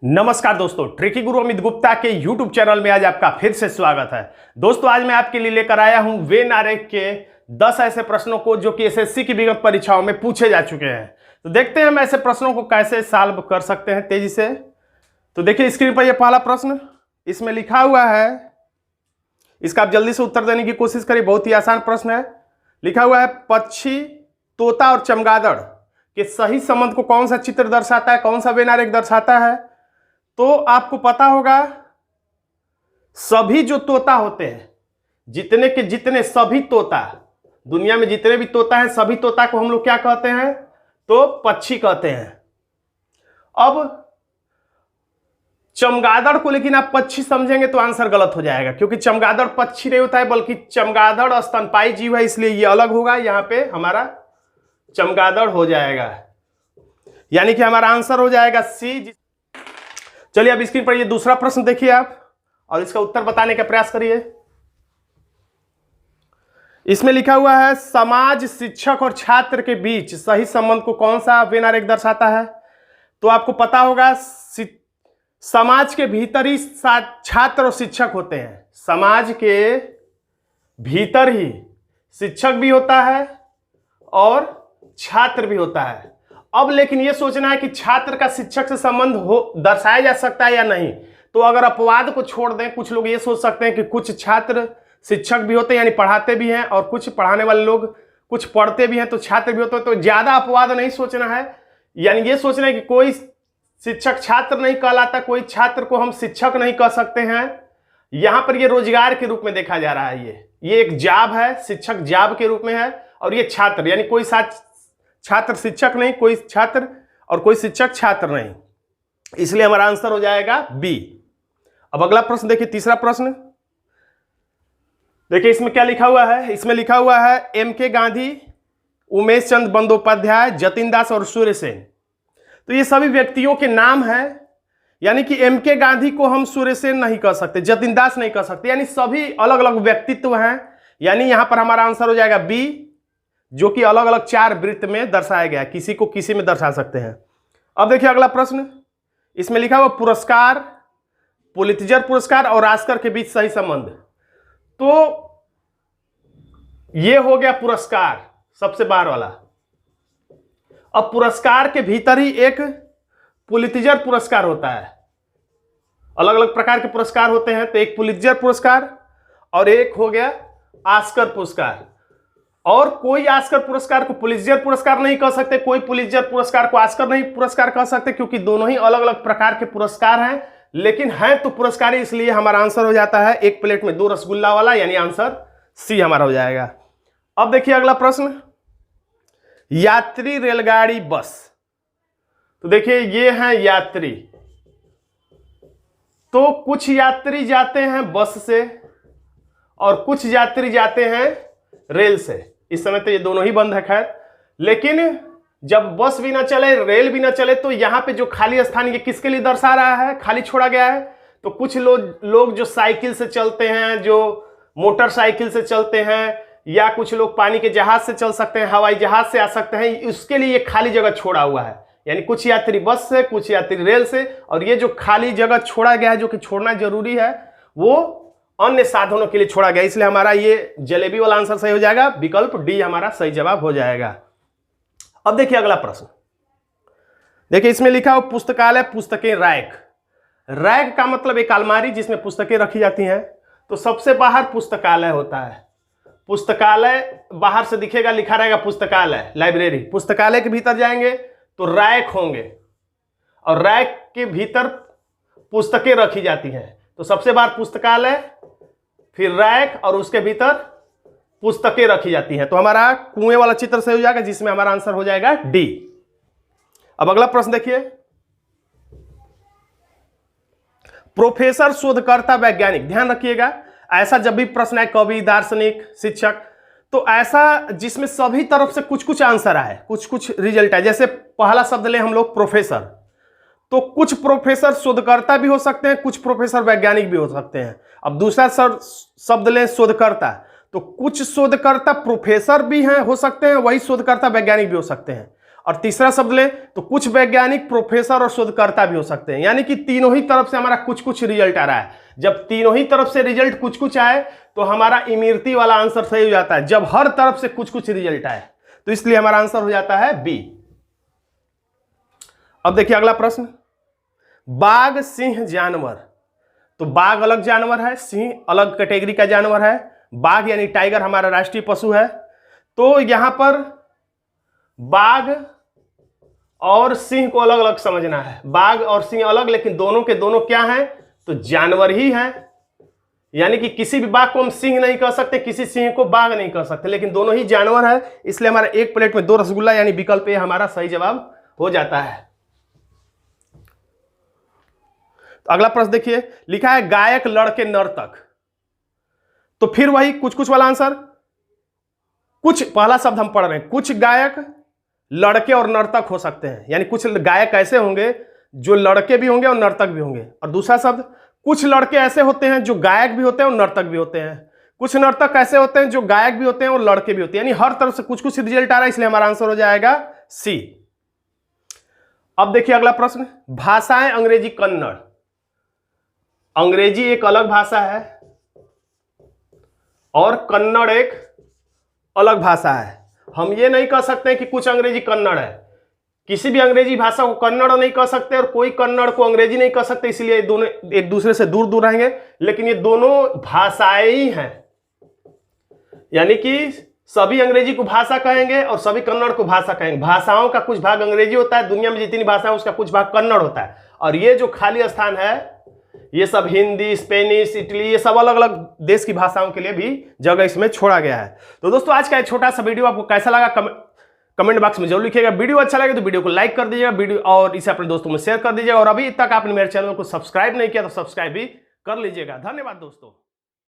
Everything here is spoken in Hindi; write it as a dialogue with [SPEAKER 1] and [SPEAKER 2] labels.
[SPEAKER 1] नमस्कार दोस्तों, ट्रिकी गुरु अमित गुप्ता के YouTube चैनल में आज आपका फिर से स्वागत है। दोस्तों आज मैं आपके लिए लेकर आया हूं वेन आरेख के 10 ऐसे प्रश्नों को जो कि एसएससी की विगत परीक्षाओं में पूछे जा चुके हैं। तो देखते हैं हम ऐसे प्रश्नों को कैसे सॉल्व कर सकते हैं तेजी से। तो देखिए स्क्रीन पर यह पहला प्रश्न, इसमें लिखा हुआ है, इसका आप जल्दी से उत्तर देने की कोशिश करिए। बहुत ही आसान प्रश्न है। लिखा हुआ है, पक्षी, तोता और चमगादड़ के सही संबंध को कौन सा चित्र दर्शाता है, कौन सा वेन आरेख दर्शाता है। तो आपको पता होगा सभी जो तोता होते हैं, जितने के जितने सभी तोता, दुनिया में जितने भी तोता हैं सभी तोता को हम लोग क्या कहते हैं, तो पक्षी कहते हैं। अब चमगादड़ को लेकिन आप पक्षी समझेंगे तो आंसर गलत हो जाएगा, क्योंकि चमगादड़ पक्षी नहीं होता है बल्कि चमगादड़ स्तनपायी जीव है, इसलिए ये अलग होगा। यहां पे हमारा चमगादड़ हो जाएगा, यानी कि हमारा आंसर हो जाएगा सी। चलिए अब स्क्रीन पर ये दूसरा प्रश्न देखिए आप और इसका उत्तर बताने का प्रयास करिए। इसमें लिखा हुआ है, समाज, शिक्षक और छात्र के बीच सही संबंध को कौन सा वेन आरेख दर्शाता है। तो आपको पता होगा समाज के भीतर ही छात्र और शिक्षक होते हैं। समाज के भीतर ही शिक्षक भी होता है और छात्र भी होता है। अब लेकिन यह सोचना है कि छात्र का शिक्षक से संबंध दर्शाया जा सकता है या नहीं। तो अगर अपवाद को छोड़ दें, कुछ लोग ये सोच सकते हैं कि कुछ छात्र शिक्षक भी होते हैं यानी पढ़ाते भी हैं, और कुछ पढ़ाने वाले लोग कुछ पढ़ते भी हैं तो छात्र भी होते हैं। तो ज्यादा अपवाद नहीं सोचना है, यानी ये सोचना है कि कोई शिक्षक छात्र नहीं कहलाता, कोई छात्र को हम शिक्षक नहीं कह सकते हैं। यहां पर ये रोजगार के रूप में देखा जा रहा है। ये एक जॉब है, शिक्षक जॉब के रूप में है, और ये छात्र यानी कोई छात्र शिक्षक नहीं, कोई छात्र और कोई शिक्षक छात्र नहीं, इसलिए हमारा आंसर हो जाएगा बी। अब अगला प्रश्न देखिए, तीसरा प्रश्न देखिए, इसमें क्या लिखा हुआ है। इसमें लिखा हुआ है, एम.के. गांधी, उमेश चंद्र बंदोपाध्याय, जतिन दास और सूर्य सेन। तो ये सभी व्यक्तियों के नाम हैं, यानी कि एम.के. गांधी को हम सूर्य सेन नहीं कह सकते, जतिन दास नहीं कह सकते, यानी सभी अलग अलग व्यक्तित्व हैं। यानी यहां पर हमारा आंसर हो जाएगा बी, जो कि अलग अलग 4 वृत्त में दर्शाया गया, किसी को किसी में दर्शा सकते हैं। अब देखिए अगला प्रश्न, इसमें लिखा हुआ, पुरस्कार, पुलित्जर पुरस्कार और ऑस्कर के बीच सही संबंध। तो ये हो गया पुरस्कार, सबसे बाहर वाला। अब पुरस्कार के भीतर ही एक पुलित्जर पुरस्कार होता है। अलग अलग प्रकार के पुरस्कार होते हैं, तो एक पुलित्जर पुरस्कार और एक हो गया ऑस्कर पुरस्कार। और कोई ऑस्कर पुरस्कार को पुलित्जर पुरस्कार नहीं कह सकते, कोई पुलित्जर पुरस्कार को ऑस्कर नहीं पुरस्कार कह सकते, क्योंकि दोनों ही अलग अलग प्रकार के पुरस्कार हैं, लेकिन हैं तो पुरस्कार, इसलिए हमारा आंसर हो जाता है एक प्लेट में 2 रसगुल्ला वाला, यानी आंसर सी हमारा हो जाएगा। अब देखिए अगला प्रश्न, यात्री, रेलगाड़ी, बस। तो देखिए ये हैं यात्री। तो कुछ यात्री जाते हैं बस से और कुछ यात्री जाते हैं रेल से। इस समय तो ये दोनों ही बंद है खैर, लेकिन जब बस भी ना चले, रेल भी ना चले, तो यहाँ पे जो खाली स्थान ये किसके लिए दर्शा रहा है, खाली छोड़ा गया है। तो कुछ लोग जो साइकिल से चलते हैं, जो मोटरसाइकिल से चलते हैं, या कुछ लोग पानी के जहाज से चल सकते हैं, हवाई जहाज से आ सकते हैं, उसके लिए ये खाली जगह छोड़ा हुआ है। यानी कुछ यात्री बस से, कुछ यात्री रेल से, और ये जो खाली जगह छोड़ा गया है, जो कि छोड़ना जरूरी है, वो अन्य साधनों के लिए छोड़ा गया, इसलिए हमारा ये जलेबी वाला आंसर सही हो जाएगा। विकल्प डी हमारा सही जवाब हो जाएगा। अब देखिए अगला प्रश्न, देखिए इसमें लिखा हो, पुस्तकालय, पुस्तकें, रैक। रैक का मतलब एक अलमारी जिसमें पुस्तकें रखी जाती हैं। तो सबसे बाहर पुस्तकालय होता है। पुस्तकालय बाहर से दिखेगा, लिखा रहेगा पुस्तकालय, लाइब्रेरी। पुस्तकालय के भीतर जाएंगे तो रैक होंगे, और रैक के भीतर पुस्तकें रखी जाती हैं। तो सबसे बाहर पुस्तकालय, फिर रैक, और उसके भीतर पुस्तकें रखी जाती हैं। तो हमारा कुएं वाला चित्र सही हो जाएगा, जिसमें हमारा आंसर हो जाएगा डी। अब अगला प्रश्न देखिए, प्रोफेसर, शोधकर्ता, वैज्ञानिक। ध्यान रखिएगा, ऐसा जब भी प्रश्न है, कवि, दार्शनिक, शिक्षक, तो ऐसा जिसमें सभी तरफ से कुछ कुछ आंसर आए, कुछ कुछ रिजल्ट आए। जैसे पहला शब्द ले हम लोग प्रोफेसर, तो कुछ प्रोफेसर शोधकर्ता भी हो सकते हैं, कुछ प्रोफेसर वैज्ञानिक भी हो सकते हैं। अब दूसरा शब्द लें शोधकर्ता, तो कुछ शोधकर्ता प्रोफेसर भी हैं, हो सकते हैं, वही शोधकर्ता वैज्ञानिक भी हो सकते हैं। और तीसरा शब्द ले तो कुछ वैज्ञानिक, प्रोफेसर और शोधकर्ता भी हो सकते हैं। यानी कि तीनों ही तरफ से हमारा कुछ कुछ रिजल्ट आ रहा है। जब तीनों ही तरफ से रिजल्ट कुछ कुछ आए तो हमारा इमरती वाला आंसर सही हो जाता है, जब हर तरफ से कुछ कुछ रिजल्ट आए। तो इसलिए हमारा आंसर हो जाता है बी। अब देखिए अगला प्रश्न, बाघ, सिंह, जानवर। तो बाघ अलग जानवर है, सिंह अलग कैटेगरी का जानवर है। बाघ यानी टाइगर हमारा राष्ट्रीय पशु है। तो यहां पर बाघ और सिंह को अलग अलग समझना है। बाघ और सिंह अलग, लेकिन दोनों के दोनों क्या हैं? तो जानवर ही हैं। यानी कि किसी भी बाघ को हम सिंह नहीं कह सकते, किसी सिंह को बाघ नहीं कह सकते, लेकिन दोनों ही जानवर है। इसलिए हमारा एक प्लेट में 2 रसगुल्ला यानी विकल्प ए हमारा सही जवाब हो जाता है। तो अगला प्रश्न देखिए, लिखा है गायक, लड़के, नर्तक। तो फिर वही कुछ कुछ वाला आंसर। कुछ पहला शब्द हम पढ़ रहे हैं, कुछ गायक लड़के और नर्तक हो सकते हैं। यानी कुछ गायक ऐसे होंगे जो लड़के भी होंगे और नर्तक भी होंगे। और दूसरा शब्द, कुछ लड़के ऐसे होते हैं जो गायक भी होते हैं और नर्तक भी होते हैं। कुछ नर्तक ऐसे होते हैं जो गायक भी होते हैं और लड़के भी होते हैं। यानी हर तरफ से कुछ कुछ रिजल्ट आ रहा है, इसलिए हमारा आंसर हो जाएगा सी। अब देखिए अगला प्रश्न, भाषाएं, अंग्रेजी, कन्नड़। अंग्रेजी एक अलग भाषा है और कन्नड़ एक अलग भाषा है। हम ये नहीं कह सकते कि कुछ अंग्रेजी कन्नड़ है। किसी भी अंग्रेजी भाषा को कन्नड़ नहीं कह सकते और कोई कन्नड़ को अंग्रेजी नहीं कह सकते, इसलिए ये दोनों एक दूसरे से दूर दूर रहेंगे। लेकिन ये दोनों भाषाएं ही हैं। यानी कि सभी अंग्रेजी को भाषा कहेंगे और सभी कन्नड़ को भाषा कहेंगे। भाषाओं का कुछ भाग अंग्रेजी होता है, दुनिया में जितनी भाषा है उसका कुछ भाग कन्नड़ होता है। और ये जो खाली स्थान है ये सब हिंदी, स्पेनिश, इटली, ये सब अलग अलग देश की भाषाओं के लिए भी जगह इसमें छोड़ा गया है। तो दोस्तों आज का एक छोटा सा वीडियो आपको कैसा लगा कमेंट बॉक्स में जरूर लिखिएगा। वीडियो अच्छा लगे तो वीडियो को लाइक कर दीजिएगा, वीडियो और इसे अपने दोस्तों में शेयर कर दीजिएगा। और अभी तक आपने मेरे चैनल को सब्सक्राइब नहीं किया तो सब्सक्राइब भी कर लीजिएगा। धन्यवाद दोस्तों।